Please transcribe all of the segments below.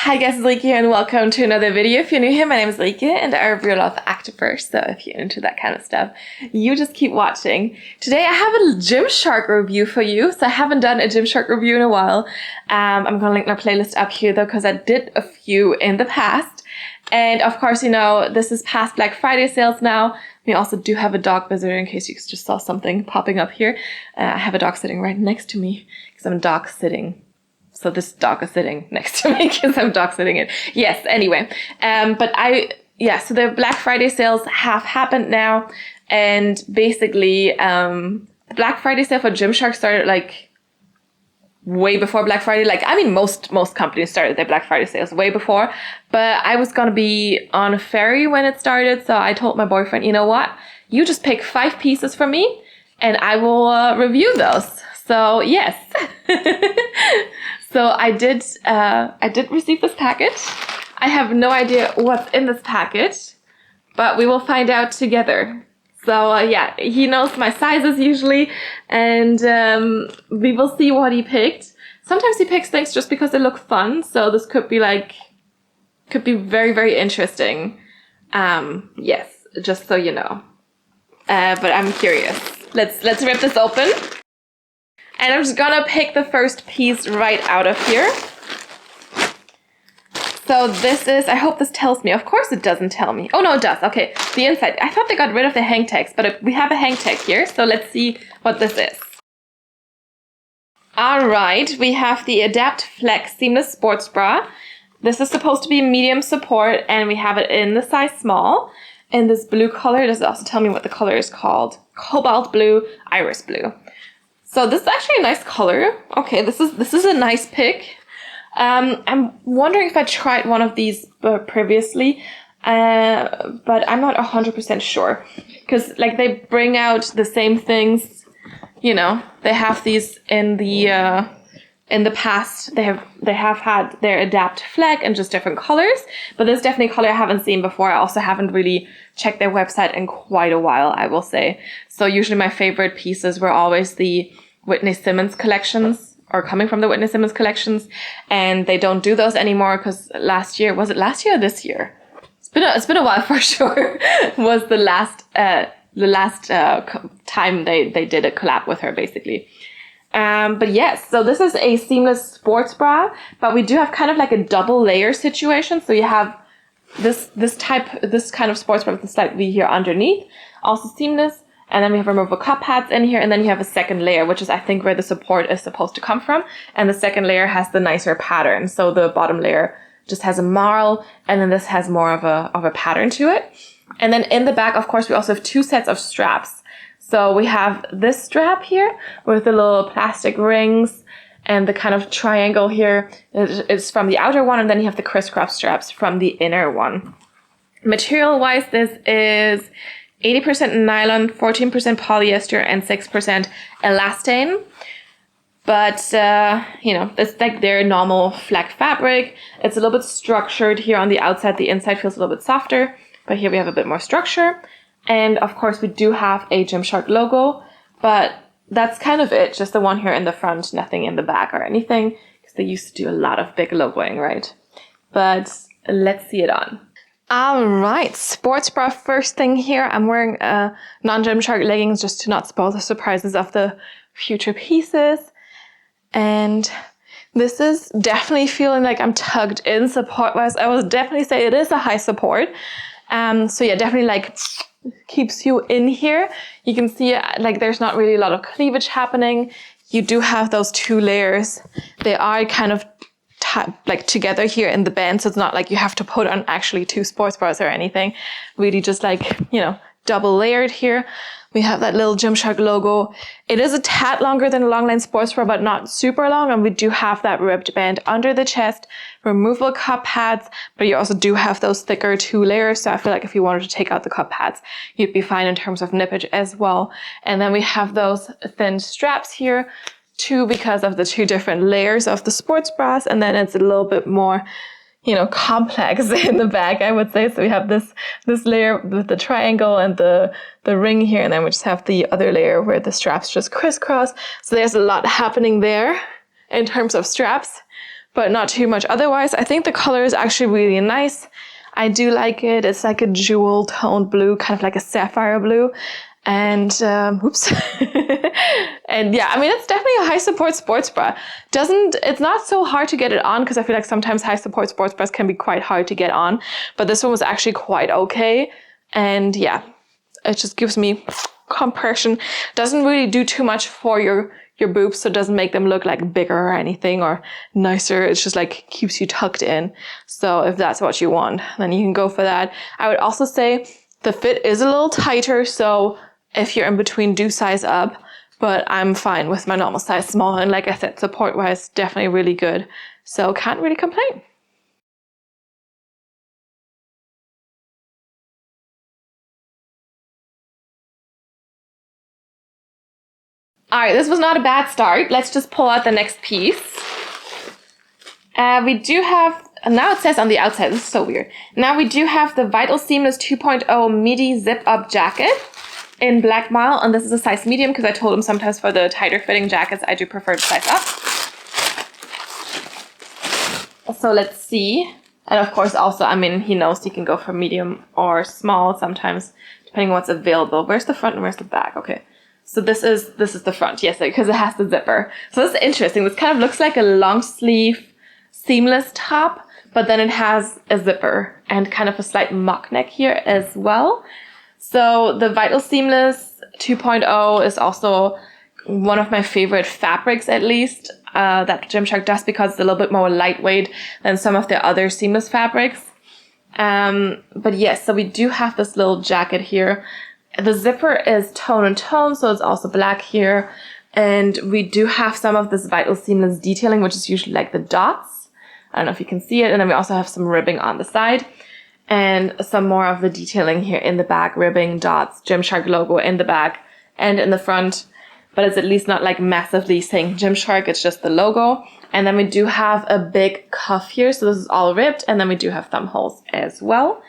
Hi guys, it's Leike here and welcome to another video. If you're new here, my name is Leike and I review a lot of activewear, so if you're into that kind of stuff, you just keep watching. Today I have a Gymshark review for you, so I haven't done a Gymshark review in a while. I'm going to link my playlist up here though, because I did a few in the past. And of course, you know, this is past Black Friday sales now. We also do have a dog visitor in case you just saw something popping up here. I have a dog sitting right next to me because I'm dog sitting. So this dog is sitting next to me because I'm dog sitting it. Yes, anyway. So the Black Friday sales have happened now. And basically, the Black Friday sale for Gymshark started like way before Black Friday. Like, I mean, most companies started their Black Friday sales way before. But I was going to be on a ferry when it started. So I told my boyfriend, you know what? You just pick 5 pieces for me and I will review those. So yes. So I did receive this package. I have no idea what's in this package, but we will find out together. So yeah, he knows my sizes usually, and we will see what he picked. Sometimes he picks things just because they look fun. So this could be very, very interesting. Yes, just so you know. But I'm curious. Let's rip this open. And I'm just gonna pick the first piece right out of here. So this is, I hope this tells me. Of course it doesn't tell me. Oh no, it does. Okay, the inside. I thought they got rid of the hang tags, but we have a hang tag here. So let's see what this is. All right, we have the Adapt Fleck Seamless Sports Bra. This is supposed to be medium support, and we have it in the size small. In this blue color. Does it also tell me what the color is called? Cobalt blue, iris blue. So this is actually a nice color. Okay, this is a nice pick. I'm wondering if I tried one of these previously, but I'm not 100% sure. Because like they bring out the same things, you know. They have these in the past. They have had their Adapt Fleck in just different colors. But this is definitely a color I haven't seen before. I also haven't really checked their website in quite a while, I will say. So usually my favorite pieces were always the Whitney Simmons collections, or coming from the Whitney Simmons collections, and they don't do those anymore because last year, was it last year or this year? It's been a while for sure. Was the last time they did a collab with her basically. But yes, so this is a seamless sports bra, but we do have kind of like a double layer situation. So you have this kind of sports bra with a slight V here underneath, also seamless. And then we have removable cup pads in here. And then you have a second layer, which is, I think, where the support is supposed to come from. And the second layer has the nicer pattern. So the bottom layer just has a marl. And then this has more of a pattern to it. And then in the back, of course, we also have 2 sets of straps. So we have this strap here with the little plastic rings. And the kind of triangle here is from the outer one. And then you have the crisscross straps from the inner one. Material-wise, this is 80% nylon, 14% polyester, and 6% elastane. But, you know, it's like their normal Fleck fabric. It's a little bit structured here on the outside. The inside feels a little bit softer, but here we have a bit more structure. And, of course, we do have a Gymshark logo, but that's kind of it. Just the one here in the front, nothing in the back or anything, because they used to do a lot of big logoing, right? But let's see it on. All right, sports bra first thing here. I'm wearing non-Gymshark leggings just to not spoil the surprises of the future pieces. And this is definitely feeling like I'm tugged in support-wise. I would definitely say it is a high support. So yeah, definitely like keeps you in here. You can see like there's not really a lot of cleavage happening. You do have those 2 layers. They are kind of like together here in the band, so it's not like you have to put on actually 2 sports bras or anything. Really just like, you know, double layered here. We have that little Gymshark logo. It is a tad longer than a longline sports bra, but not super long. And we do have that ribbed band under the chest, removable cup pads, but you also do have those thicker 2 layers. So I feel like if you wanted to take out the cup pads, you'd be fine in terms of nippage as well. And then we have those thin straps here, too, because of the 2 different layers of the sports bras, and then it's a little bit more, you know, complex in the back, I would say. So we have this layer with the triangle and the ring here, and then we just have the other layer where the straps just crisscross. So there's a lot happening there in terms of straps. but not too much otherwise. I think the color is actually really nice. I do like it. It's like a jewel toned blue, kind of like a sapphire blue. And oops. And yeah, I mean, it's definitely a high support sports bra. It's not so hard to get it on, because I feel like sometimes high support sports bras can be quite hard to get on, but this one was actually quite okay. And yeah, it just gives me compression. Doesn't really do too much for your boobs, so it doesn't make them look like bigger or anything or nicer. It's just like keeps you tucked in. So if that's what you want, then you can go for that. I would also say the fit is a little tighter, so if you're in between, do size up, but I'm fine with my normal size small. And like I said, support-wise, definitely really good. So can't really complain. All right, this was not a bad start. Let's just pull out the next piece. We do have, now it says on the outside, this is so weird. Now we do have the Vital Seamless 2.0 Midi zip-up jacket in black marl, and this is a size medium because I told him sometimes for the tighter fitting jackets I do prefer to size up. So let's see. And of course also, I mean, he knows he can go for medium or small sometimes, depending on what's available. Where's the front and where's the back? Okay. So this is the front, yes, because it has the zipper. So this is interesting. This kind of looks like a long sleeve seamless top, but then it has a zipper and kind of a slight mock neck here as well. So the Vital Seamless 2.0 is also one of my favorite fabrics, at least, that Gymshark does, because it's a little bit more lightweight than some of their other seamless fabrics. But yes, so we do have this little jacket here. The zipper is tone and tone, so it's also black here. And we do have some of this Vital Seamless detailing, which is usually like the dots. I don't know if you can see it. And then we also have some ribbing on the side. And some more of the detailing here in the back, ribbing, dots, Gymshark logo in the back and in the front. But it's at least not like massively saying Gymshark, it's just the logo. And then we do have a big cuff here, so this is all ribbed. And then we do have thumb holes as well.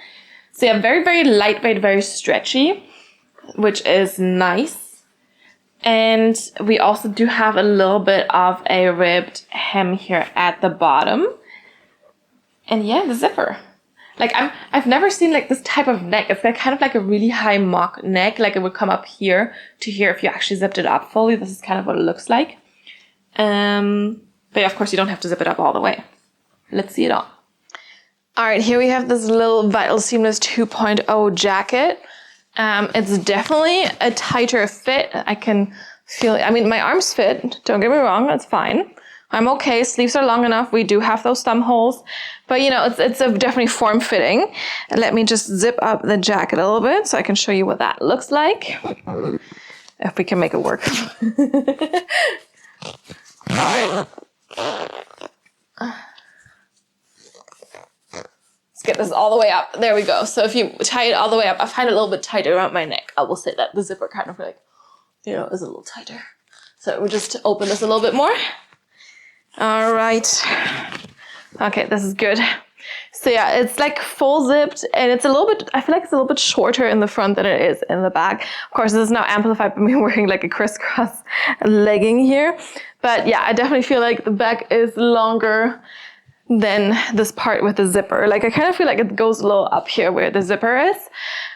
So yeah, very, very lightweight, very stretchy, which is nice. And we also do have a little bit of a ribbed hem here at the bottom. And yeah, the zipper. Like I've never seen like this type of neck. It's like kind of like a really high mock neck. Like it would come up here to here if you actually zipped it up fully. This is kind of what it looks like. But yeah, of course you don't have to zip it up all the way. Let's see it on. All right, here we have this little Vital Seamless 2.0 jacket. It's definitely a tighter fit. I can feel it. I mean, my arms fit. Don't get me wrong, that's fine. I'm okay. Sleeves are long enough. We do have those thumb holes, but you know, it's a definitely form fitting. And let me just zip up the jacket a little bit so I can show you what that looks like. If we can make it work. All right. Let's get this all the way up. There we go. So if you tie it all the way up, I find it a little bit tighter around my neck. I will say that the zipper kind of like, you know, is a little tighter. So we'll just open this a little bit more. All right. Okay, this is good. So yeah, it's like full zipped and it's a little bit, I feel like it's a little bit shorter in the front than it is in the back. Of course, this is now amplified by me wearing like a crisscross legging here. But yeah, I definitely feel like the back is longer than this part with the zipper. Like I kind of feel like it goes a little up here where the zipper is.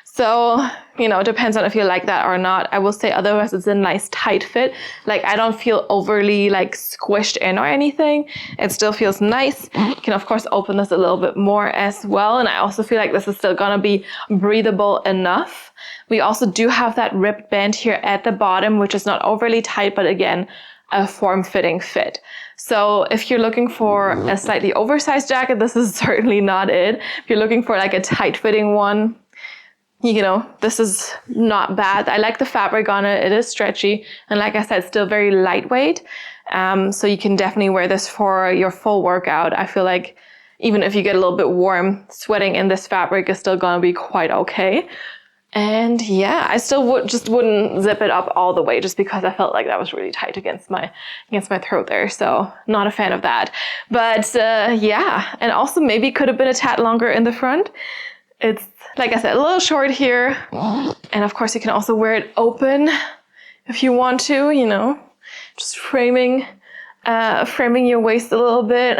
So, you know, it depends on if you like that or not. I will say otherwise it's a nice tight fit. Like I don't feel overly like squished in or anything. It still feels nice. You can of course open this a little bit more as well. And I also feel like this is still gonna be breathable enough. We also do have that ribbed band here at the bottom, which is not overly tight, but again, a form-fitting fit. So if you're looking for a slightly oversized jacket, this is certainly not it. If you're looking for like a tight-fitting one, you know, this is not bad. I like the fabric on it. It is stretchy. And like I said, still very lightweight. So you can definitely wear this for your full workout. I feel like even if you get a little bit warm, sweating in this fabric is still gonna be quite okay. And yeah, I still wouldn't zip it up all the way just because I felt like that was really tight against my throat there. So not a fan of that. But yeah, and also maybe could have been a tad longer in the front. It's, like I said, a little short here. And of course you can also wear it open if you want to, you know, just framing your waist a little bit.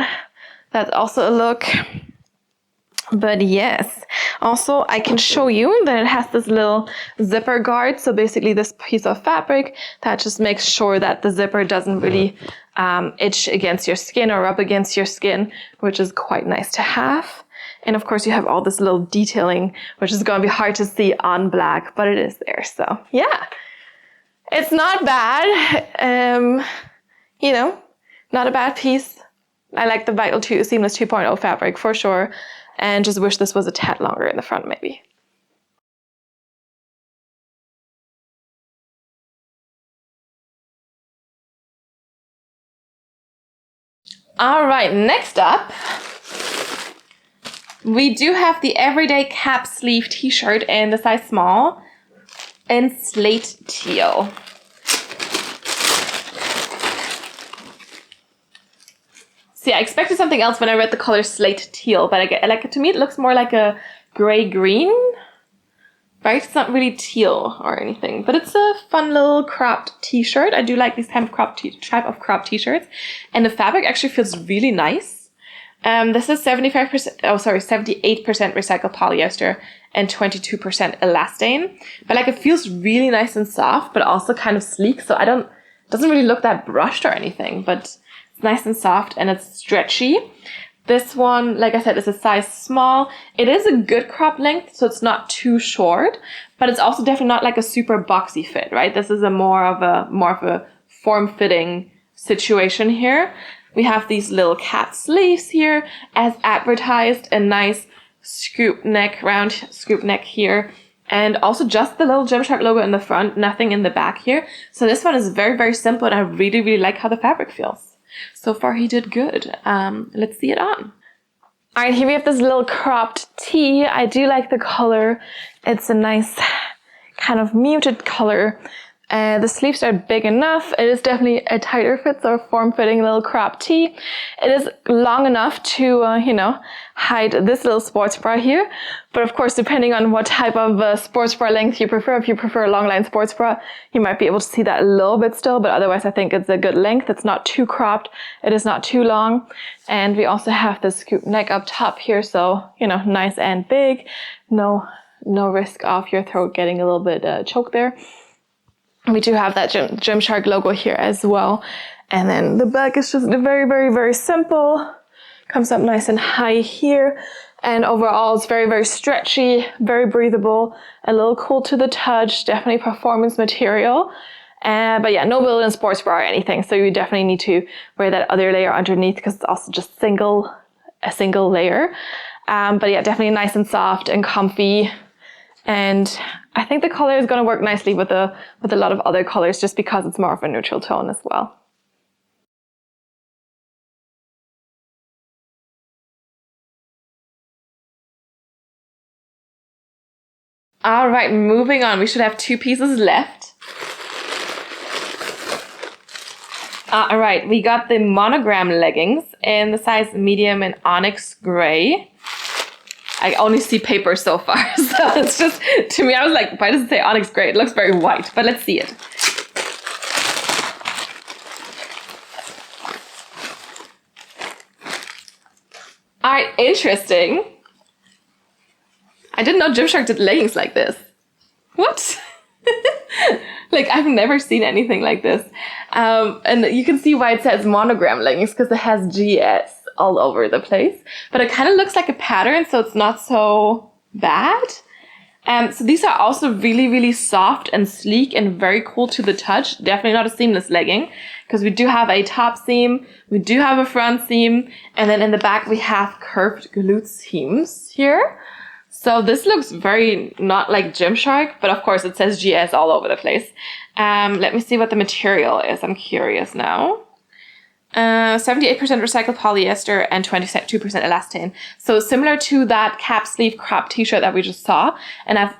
That's also a look. But yes, also I can show you that it has this little zipper guard. So basically this piece of fabric that just makes sure that the zipper doesn't really itch against your skin or rub against your skin, which is quite nice to have. And of course you have all this little detailing, which is going to be hard to see on black, but it is there. So yeah, it's not bad. You know, not a bad piece. I like the Vital 2 Seamless 2.0 fabric for sure. And just wish this was a tad longer in the front maybe. All right, next up, we do have the Everyday Cap Sleeve t-shirt in the size small in slate teal. See, I expected something else when I read the color slate teal, but to me it looks more like a gray-green, right? It's not really teal or anything, but it's a fun little cropped t-shirt. I do like these type of cropped t-shirts, and the fabric actually feels really nice. This is 78% recycled polyester and 22% elastane, but like it feels really nice and soft, but also kind of sleek. So it doesn't really look that brushed or anything, but it's nice and soft and it's stretchy. This one, like I said, is a size small. It is a good crop length, so it's not too short, but it's also definitely not like a super boxy fit, right? This is more of a form-fitting situation here. We have these little cap sleeves here, as advertised, a nice scoop neck, round scoop neck here, and also just the little Gymshark logo in the front, nothing in the back here. So this one is very, very simple, and I really, really like how the fabric feels. So far, he did good. Let's see it on. All right, here we have this little cropped tee. I do like the color. It's a nice kind of muted color. The sleeves are big enough. It is definitely a tighter fit, so a form-fitting little cropped tee. It is long enough to, hide this little sports bra here. But of course, depending on what type of sports bra length you prefer, if you prefer a long line sports bra, you might be able to see that a little bit still, but otherwise I think it's a good length. It's not too cropped. It is not too long. And we also have the scoop neck up top here, so, nice and big. No risk of your throat getting a little bit choked there. We do have that Gymshark logo here as well. And then the back is just very, very, very simple. Comes up nice and high here. And overall, it's very, very stretchy, very breathable, a little cool to the touch, definitely performance material. But yeah, no built-in sports bra or anything. So you definitely need to wear that other layer underneath because it's also just a single layer. But yeah, definitely nice and soft and comfy. And I think the color is going to work nicely with a lot of other colors just because it's more of a neutral tone as well. All right, moving on. We should have 2 pieces left. All right, we got the Monogram Leggings in the size medium in onyx gray. I only see paper so far, so it's just, to me, I was like, why does it say onyx gray? It looks very white, but let's see it. All right, interesting. I didn't know Gymshark did leggings like this. What? Like, I've never seen anything like this. And you can see why it says Monogram Leggings, because it has GS all over the place. But it kind of looks like a pattern, so it's not so bad. So these are also really, really soft and sleek and very cool to the touch. Definitely not a seamless legging, because we do have a top seam, we do have a front seam, and then in the back we have curved glute seams here. So this looks very not like Gymshark, but of course it says GS all over the place. Let me see what the material is. I'm curious now. 78% recycled polyester and 22% elastane. So similar to that cap sleeve crop t-shirt that we just saw. And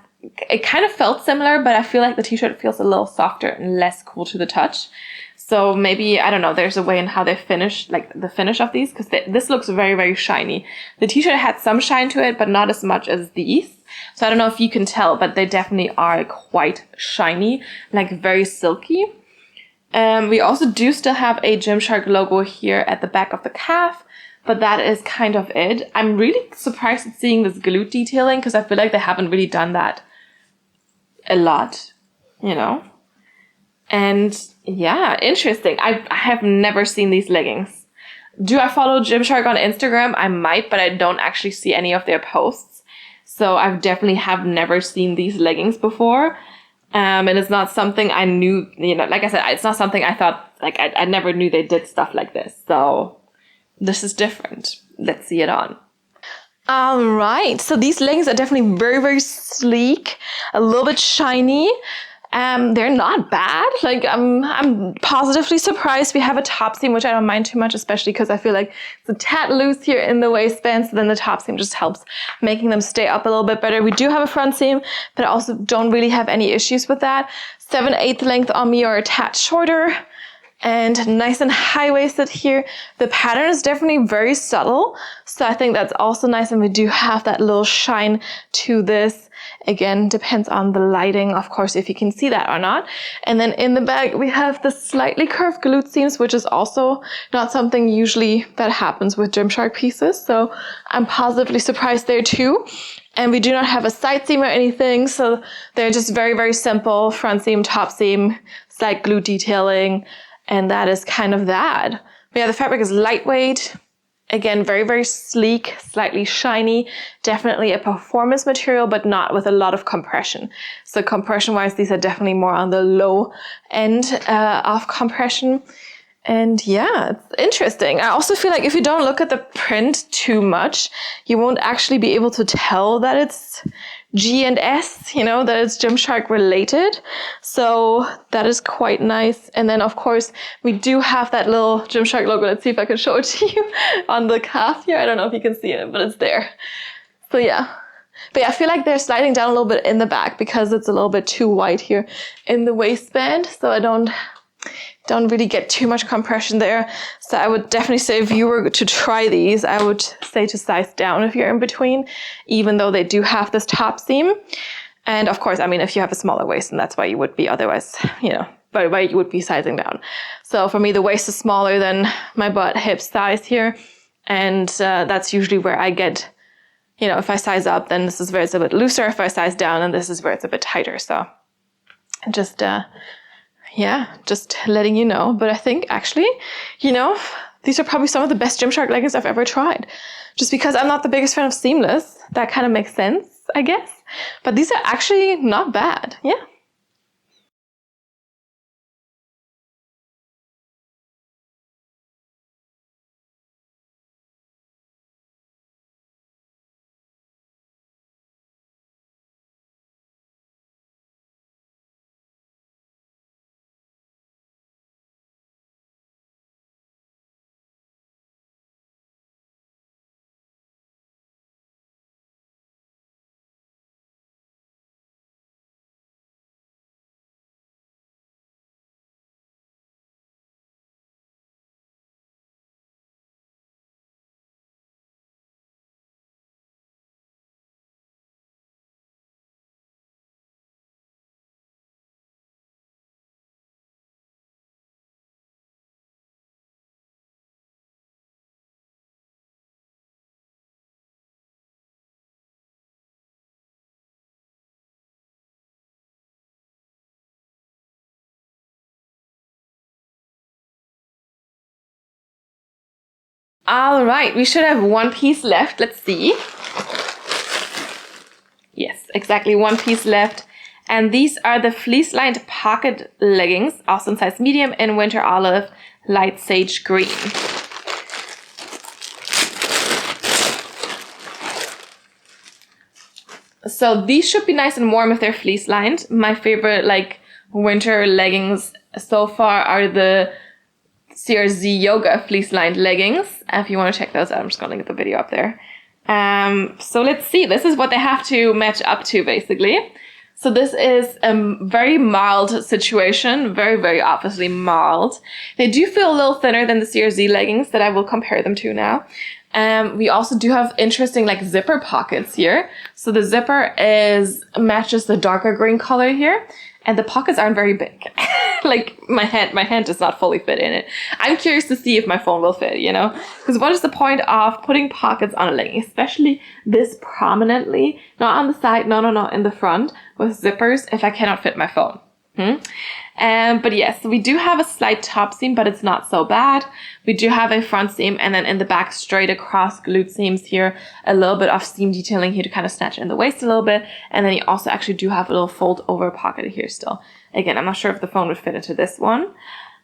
it kind of felt similar, but I feel like the t-shirt feels a little softer and less cool to the touch. So maybe, I don't know, there's a way in how they finish, like the finish of these, because this looks very, very shiny. The t-shirt had some shine to it, but not as much as these. So I don't know if you can tell, but they definitely are quite shiny, like very silky. We also do still have a Gymshark logo here at the back of the calf, but that is kind of it. I'm really surprised at seeing this glute detailing because I feel like they haven't really done that a lot, you know? And yeah, interesting. I have never seen these leggings. Do I follow Gymshark on Instagram? I might, but I don't actually see any of their posts. So I definitely have never seen these leggings before. And it's not something I knew, you know, like I said, it's not something I thought, like I never knew they did stuff like this. So this is different. Let's see it on. All right, so these leggings are definitely very, very sleek, a little bit shiny. They're not bad. Like I'm positively surprised. We have a top seam, which I don't mind too much, especially because I feel like it's a tad loose here in the waistband. So then the top seam just helps making them stay up a little bit better. We do have a front seam, but I also don't really have any issues with that. 7/8 length on me or a tad shorter. And nice and high-waisted here. The pattern is definitely very subtle, so I think that's also nice, and we do have that little shine to this. Again, depends on the lighting, of course, if you can see that or not. And then in the back, we have the slightly curved glute seams, which is also not something usually that happens with Gymshark pieces, so I'm positively surprised there too. And we do not have a side seam or anything, so they're just very, very simple. Front seam, top seam, slight glute detailing. And that is kind of that. But yeah, the fabric is lightweight. Again, very, very sleek, slightly shiny. Definitely a performance material, but not with a lot of compression. So compression-wise, these are definitely more on the low end of compression. And yeah, it's interesting. I also feel like if you don't look at the print too much, you won't actually be able to tell that it's G and S, you know, that it's Gymshark related. So that is quite nice. And then of course we do have that little Gymshark logo. Let's see if I can show it to you on the calf here. I don't know if you can see it, but it's there. So yeah. But yeah, I feel like they're sliding down a little bit in the back because it's a little bit too wide here in the waistband. So I don't really get too much compression there. So I would definitely say if you were to try these, I would say to size down if you're in between, even though they do have this top seam. And of course, I mean, if you have a smaller waist, then that's why you would be otherwise, you know, but why you would be sizing down. So for me, the waist is smaller than my butt hip size here. And that's usually where I get, you know, if I size up, then this is where it's a bit looser. If I size down, and this is where it's a bit tighter. So just, yeah, just letting you know. But I think actually, you know, these are probably some of the best Gymshark leggings I've ever tried. Just because I'm not the biggest fan of seamless. That kind of makes sense, I guess. But these are actually not bad. Yeah. All right, we should have one piece left. Let's see. Yes, exactly one piece left. And these are the fleece-lined pocket leggings, also in size medium in winter olive, light sage green. So these should be nice and warm if they're fleece-lined. My favorite like winter leggings so far are the CRZ Yoga fleece-lined leggings. If you want to check those out, I'm just going to link the video up there. So let's see. This is what they have to match up to, basically. So this is a very mild situation. Very, very obviously mild. They do feel a little thinner than the CRZ leggings that I will compare them to now. We also do have interesting like zipper pockets here. So the zipper matches the darker green color here. And the pockets aren't very big. like my hand does not fully fit in it. I'm curious to see if my phone will fit, you know? Because what is the point of putting pockets on a legging, especially this prominently, not on the side, no, in the front with zippers if I cannot fit my phone? But yes, we do have a slight top seam, but it's not so bad. We do have a front seam, and then in the back, straight across glute seams here, a little bit of seam detailing here to kind of snatch in the waist a little bit. And then you also actually do have a little fold over pocket here still. Again, I'm not sure if the phone would fit into this one.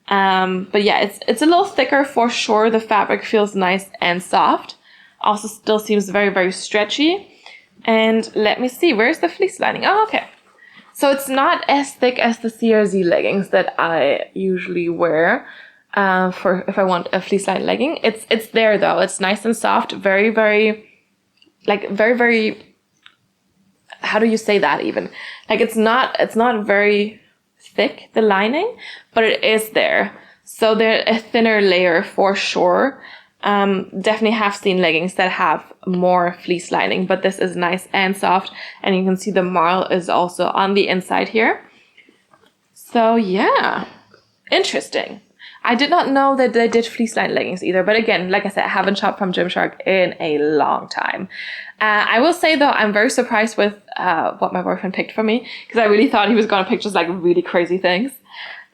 But yeah, it's a little thicker for sure. The fabric feels nice and soft. Also still seems very, very stretchy. And let me see, where's the fleece lining? Oh, okay. So it's not as thick as the CRZ leggings that I usually wear for if I want a fleece lined legging. It's there though. It's nice and soft, very, very, how do you say that even? Like it's not very thick, the lining, but it is there. So they're a thinner layer for sure. Definitely have seen leggings that have more fleece lining, but this is nice and soft, and you can see the marl is also on the inside here. So yeah, interesting. I did not know that they did fleece lined leggings either, but again, like I said, I haven't shopped from Gymshark in a long time. I will say though, I'm very surprised with what my boyfriend picked for me, because I really thought he was going to pick just like really crazy things.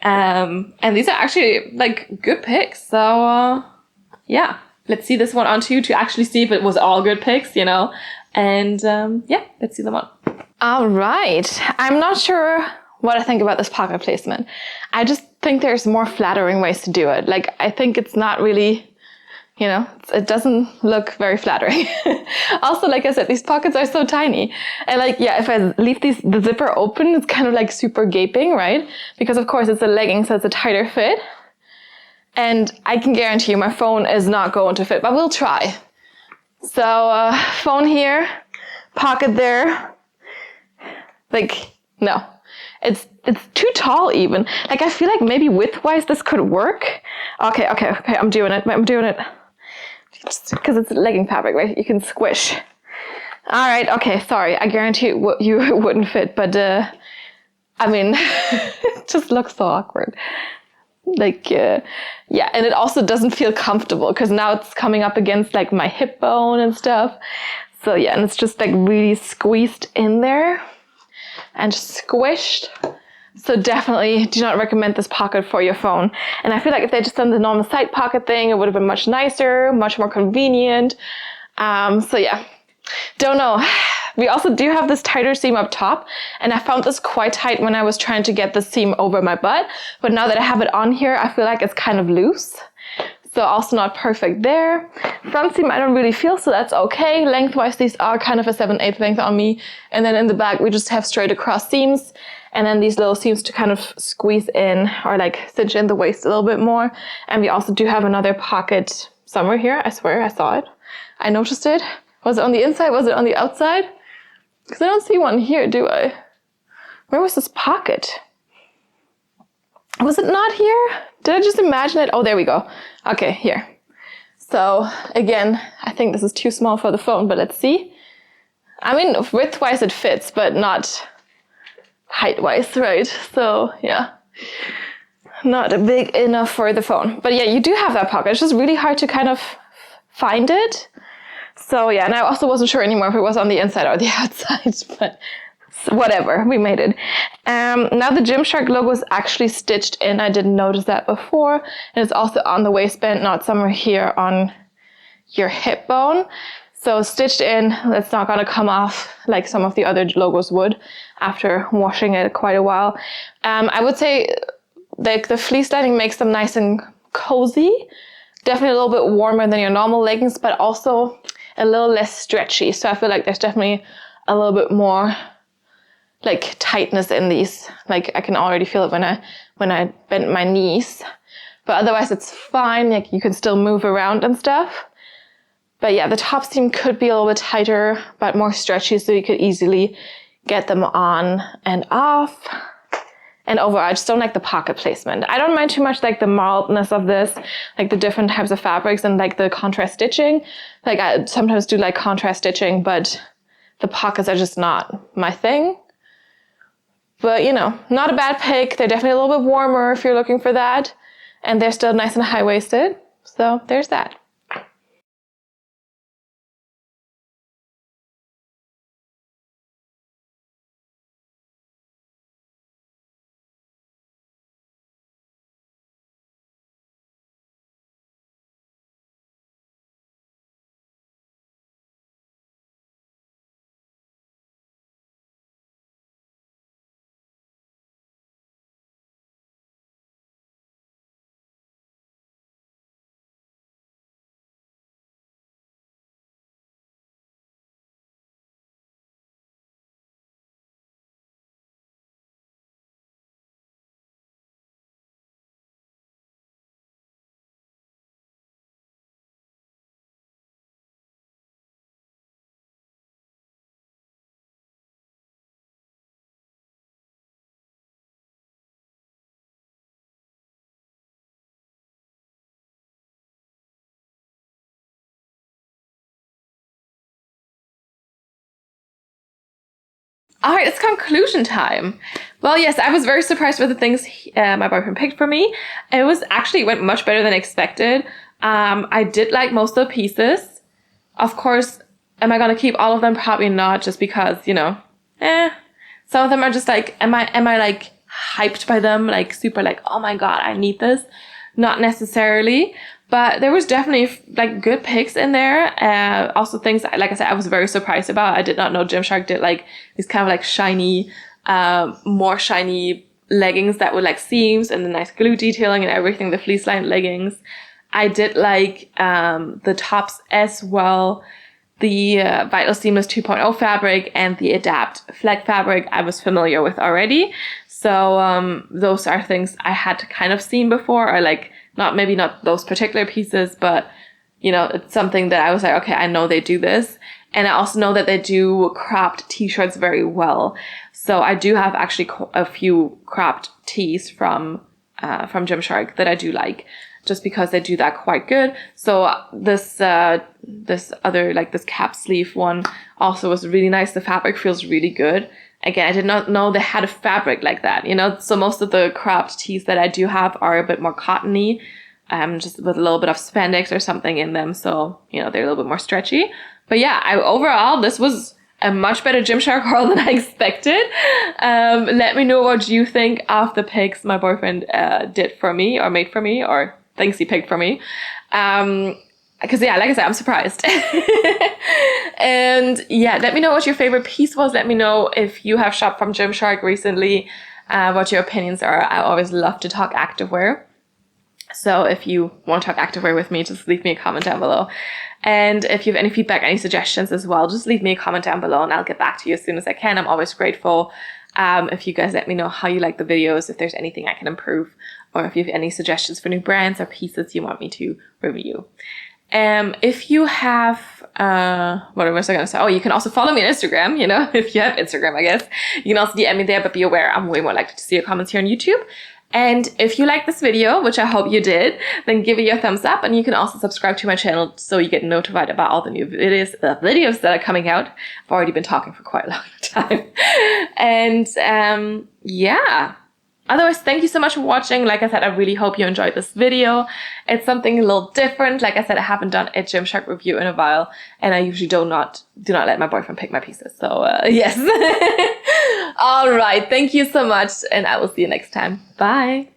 And these are actually like good picks, so yeah, let's see this one on to you to actually see if it was all good picks, you know. And yeah, let's see them on. All right. I'm not sure what I think about this pocket placement. I just think there's more flattering ways to do it. Like, I think it's not really, you know, it doesn't look very flattering. Also, like I said, these pockets are so tiny. And like, yeah, if I leave the zipper open, it's kind of like super gaping, right? Because of course it's a legging, so it's a tighter fit. And I can guarantee you my phone is not going to fit, but we'll try. So phone here, pocket there. Like, no, it's too tall even. Like, I feel like maybe width-wise this could work. Okay, I'm doing it. Just because it's legging fabric, right? You can squish. All right, okay, sorry. I guarantee you it wouldn't fit, but I mean, it just looks so awkward. Like, yeah, and it also doesn't feel comfortable because now it's coming up against like my hip bone and stuff. So yeah, and it's just like really squeezed in there and just squished. So definitely do not recommend this pocket for your phone. And I feel like if they just done the normal side pocket thing, it would have been much nicer, much more convenient. So yeah, don't know. We also do have this tighter seam up top, and I found this quite tight when I was trying to get the seam over my butt. But now that I have it on here, I feel like it's kind of loose. So also not perfect there. Front seam I don't really feel, so that's okay. Lengthwise, these are kind of a 7/8 length on me. And then in the back, we just have straight across seams. And then these little seams to kind of squeeze in or like cinch in the waist a little bit more. And we also do have another pocket somewhere here. I swear I saw it. I noticed it. Was it on the inside? Was it on the outside? Because I don't see one here, do I? Where was this pocket? Was it not here? Did I just imagine it? Oh, there we go. Okay, here. So again, I think this is too small for the phone, but let's see. I mean, width-wise it fits, but not height-wise, right? So yeah, not big enough for the phone. But yeah, you do have that pocket. It's just really hard to kind of find it. So yeah, and I also wasn't sure anymore if it was on the inside or the outside, but whatever, we made it. Now the Gymshark logo is actually stitched in. I didn't notice that before. And it's also on the waistband, not somewhere here on your hip bone. So stitched in, it's not gonna come off like some of the other logos would after washing it quite a while. I would say like the fleece lining makes them nice and cozy. Definitely a little bit warmer than your normal leggings, but also a little less stretchy. So I feel like there's definitely a little bit more like tightness in these. Like I can already feel it when I bend my knees. But otherwise it's fine. Like you can still move around and stuff. But yeah, the top seam could be a little bit tighter, but more stretchy, so you could easily get them on and off. And overall, I just don't like the pocket placement. I don't mind too much like the marledness of this, like the different types of fabrics and like the contrast stitching. Like I sometimes do like contrast stitching, but the pockets are just not my thing. But, you know, not a bad pick. They're definitely a little bit warmer if you're looking for that. And they're still nice and high-waisted. So there's that. All right, it's conclusion time. Well, yes, I was very surprised with the things my boyfriend picked for me. It was actually went much better than expected. I did like most of the pieces. Of course, am I gonna keep all of them? Probably not, just because, you know, some of them are just like, am I like hyped by them? Like super like, oh my God, I need this. Not necessarily. But there was definitely like good picks in there. Also things, like I said, I was very surprised about. I did not know Gymshark did like these kind of like shiny, more shiny leggings that with like seams and the nice glue detailing and everything, the fleece lined leggings. I did like the tops as well. The Vital Seamless 2.0 fabric and the Adapt Fleck fabric I was familiar with already. So those are things I had kind of seen before, or like, maybe not those particular pieces, but you know, it's something that I was like, okay, I know they do this. And I also know that they do cropped t-shirts very well. So I do have actually a few cropped tees from Gymshark that I do like, just because they do that quite good. So this other, like this cap sleeve one also was really nice. The fabric feels really good. Again, I did not know they had a fabric like that, you know? So most of the cropped tees that I do have are a bit more cottony, just with a little bit of spandex or something in them. So, you know, they're a little bit more stretchy. But yeah, overall, this was a much better Gymshark haul than I expected. Let me know what you think of the picks my boyfriend did for me, or made for me, or thinks he picked for me. Because yeah, like I said, I'm surprised. And yeah, let me know what your favorite piece was. Let me know if you have shopped from Gymshark recently, what your opinions are. I always love to talk activewear. So if you want to talk activewear with me, just leave me a comment down below. And if you have any feedback, any suggestions as well, just leave me a comment down below and I'll get back to you as soon as I can. I'm always grateful if you guys let me know how you like the videos, if there's anything I can improve, or if you have any suggestions for new brands or pieces you want me to review. If you have, what was I going to say? Oh, you can also follow me on Instagram, you know, if you have Instagram, I guess. You can also DM me there, but be aware, I'm way more likely to see your comments here on YouTube. And if you like this video, which I hope you did, then give it a thumbs up, and you can also subscribe to my channel so you get notified about all the new videos that are coming out. I've already been talking for quite a long time. And yeah. Otherwise, thank you so much for watching. Like I said, I really hope you enjoyed this video. It's something a little different. Like I said, I haven't done a Gymshark review in a while, and I usually do not let my boyfriend pick my pieces. So yes. All right. Thank you so much, and I will see you next time. Bye.